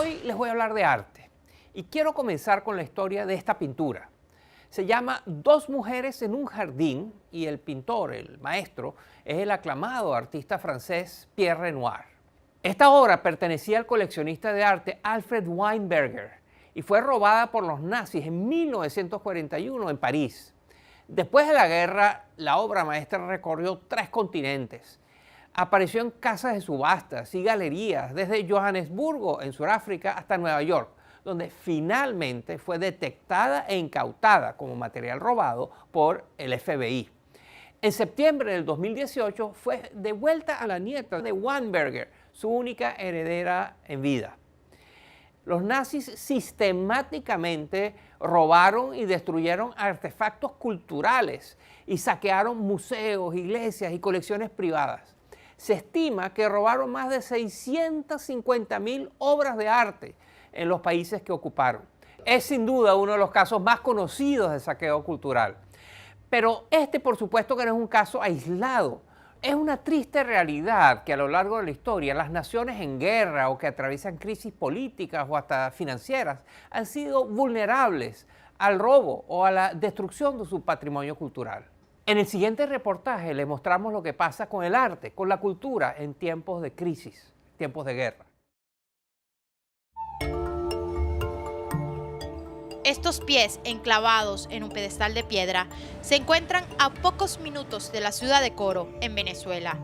Hoy les voy a hablar de arte y quiero comenzar con la historia de esta pintura. Se llama Dos mujeres en un jardín y el pintor, el maestro, es el aclamado artista francés Pierre Renoir. Esta obra pertenecía al coleccionista de arte Alfred Weinberger y fue robada por los nazis en 1941 en París. Después de la guerra, la obra maestra recorrió 3 continentes. Apareció en casas de subastas y galerías, desde Johannesburgo, en Sudáfrica, hasta Nueva York, donde finalmente fue detectada e incautada como material robado por el FBI. En septiembre del 2018 fue devuelta a la nieta de Weinberger, su única heredera en vida. Los nazis sistemáticamente robaron y destruyeron artefactos culturales y saquearon museos, iglesias y colecciones privadas. Se estima que robaron más de 650.000 obras de arte en los países que ocuparon. Es sin duda uno de los casos más conocidos de saqueo cultural. Pero este, por supuesto, que no es un caso aislado. Es una triste realidad que a lo largo de la historia las naciones en guerra o que atraviesan crisis políticas o hasta financieras han sido vulnerables al robo o a la destrucción de su patrimonio cultural. En el siguiente reportaje les mostramos lo que pasa con el arte, con la cultura en tiempos de crisis, tiempos de guerra. Estos pies enclavados en un pedestal de piedra se encuentran a pocos minutos de la ciudad de Coro, en Venezuela.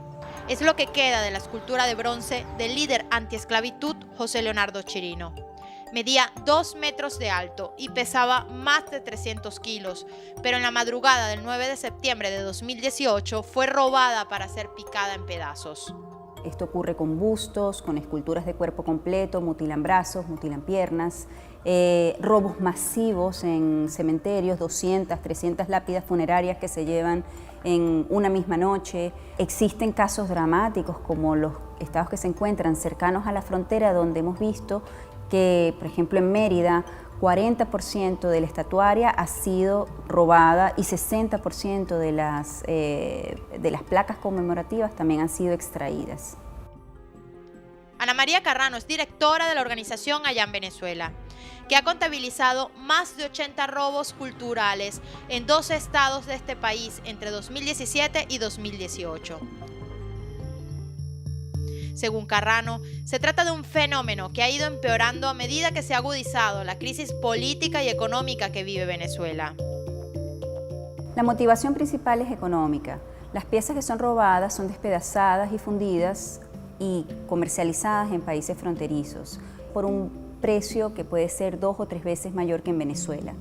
Es lo que queda de la escultura de bronce del líder antiesclavitud José Leonardo Chirino. Medía 2 metros de alto y pesaba más de 300 kilos, pero en la madrugada del 9 de septiembre de 2018 fue robada para ser picada en pedazos. Esto ocurre con bustos, con esculturas de cuerpo completo, mutilan brazos, mutilan piernas, robos masivos en cementerios, 200, 300 lápidas funerarias que se llevan en una misma noche. Existen casos dramáticos como los estados que se encuentran cercanos a la frontera, donde hemos visto que, por ejemplo, en Mérida, 40% de la estatuaria ha sido robada y 60% de las placas conmemorativas también han sido extraídas. Ana María Carrano es directora de la organización allá en Venezuela, que ha contabilizado más de 80 robos culturales en 12 estados de este país entre 2017 y 2018. Según Carrano, se trata de un fenómeno que ha ido empeorando a medida que se ha agudizado la crisis política y económica que vive Venezuela. La motivación principal es económica. Las piezas que son robadas son despedazadas y fundidas y comercializadas en países fronterizos por un precio que puede ser 2 o 3 veces mayor que en Venezuela.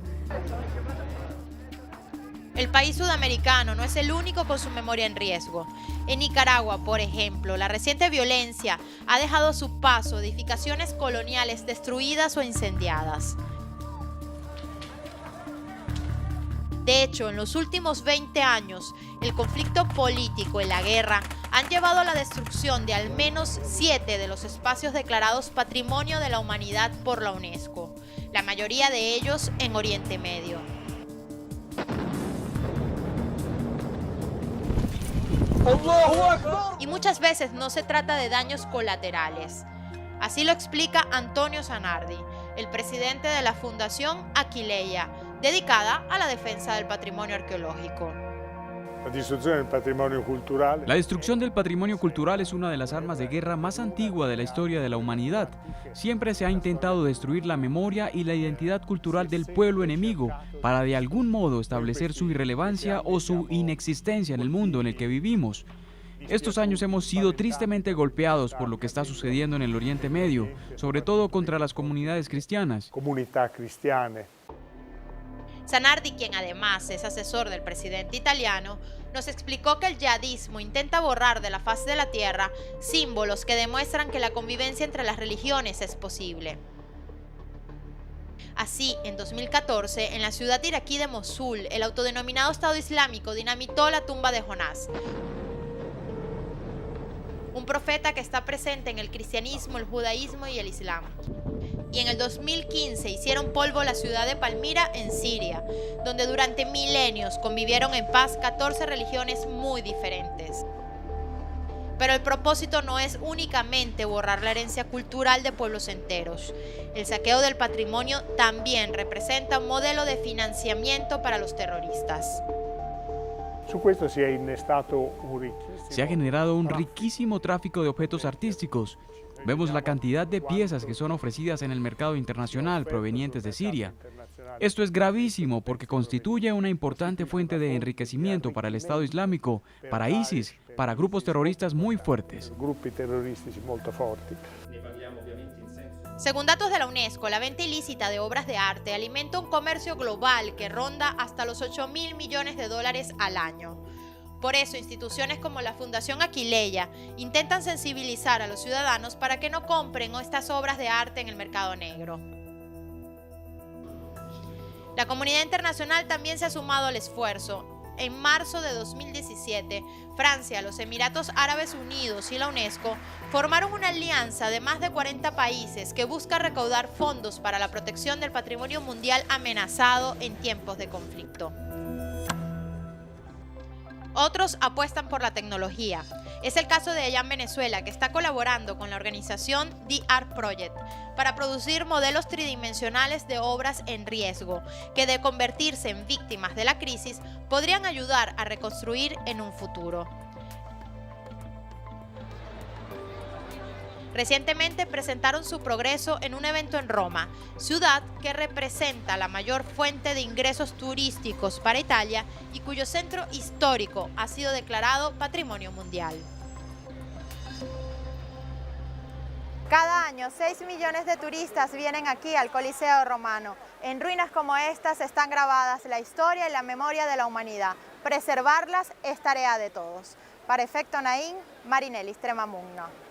El país sudamericano no es el único con su memoria en riesgo. En Nicaragua, por ejemplo, la reciente violencia ha dejado a su paso edificaciones coloniales destruidas o incendiadas. De hecho, en los últimos 20 años, el conflicto político y la guerra han llevado a la destrucción de al menos 7 de los espacios declarados Patrimonio de la Humanidad por la UNESCO, la mayoría de ellos en Oriente Medio. Y muchas veces no se trata de daños colaterales. Así lo explica Antonio Zanardi, el presidente de la Fundación Aquileia, dedicada a la defensa del patrimonio arqueológico. La destrucción del patrimonio cultural es una de las armas de guerra más antigua de la historia de la humanidad. Siempre se ha intentado destruir la memoria y la identidad cultural del pueblo enemigo para de algún modo establecer su irrelevancia o su inexistencia en el mundo en el que vivimos. Estos años hemos sido tristemente golpeados por lo que está sucediendo en el Oriente Medio, sobre todo contra las comunidades cristianas. Zanardi, quien además es asesor del presidente italiano, nos explicó que el yihadismo intenta borrar de la faz de la tierra símbolos que demuestran que la convivencia entre las religiones es posible. Así, en 2014, en la ciudad iraquí de Mosul, el autodenominado Estado Islámico dinamitó la tumba de Jonás, un profeta que está presente en el cristianismo, el judaísmo y el islam. Y en el 2015 hicieron polvo la ciudad de Palmira, en Siria, donde durante milenios convivieron en paz 14 religiones muy diferentes. Pero el propósito no es únicamente borrar la herencia cultural de pueblos enteros. El saqueo del patrimonio también representa un modelo de financiamiento para los terroristas. Se ha generado un riquísimo tráfico de objetos artísticos. Vemos la cantidad de piezas que son ofrecidas en el mercado internacional provenientes de Siria. Esto es gravísimo porque constituye una importante fuente de enriquecimiento para el Estado Islámico, para ISIS, para grupos terroristas muy fuertes. Según datos de la UNESCO, la venta ilícita de obras de arte alimenta un comercio global que ronda hasta los 8.000 millones de dólares al año. Por eso, instituciones como la Fundación Aquileia intentan sensibilizar a los ciudadanos para que no compren estas obras de arte en el mercado negro. La comunidad internacional también se ha sumado al esfuerzo. En marzo de 2017, Francia, los Emiratos Árabes Unidos y la UNESCO formaron una alianza de más de 40 países que busca recaudar fondos para la protección del patrimonio mundial amenazado en tiempos de conflicto. Otros apuestan por la tecnología. Es el caso de allá en Venezuela, que está colaborando con la organización The Art Project para producir modelos tridimensionales de obras en riesgo, que de convertirse en víctimas de la crisis, podrían ayudar a reconstruir en un futuro. Recientemente presentaron su progreso en un evento en Roma, ciudad que representa la mayor fuente de ingresos turísticos para Italia y cuyo centro histórico ha sido declarado Patrimonio Mundial. Cada año, 6 millones de turistas vienen aquí al Coliseo Romano. En ruinas como estas están grabadas la historia y la memoria de la humanidad. Preservarlas es tarea de todos. Para Efecto Naim, Marinelli Stremamugno.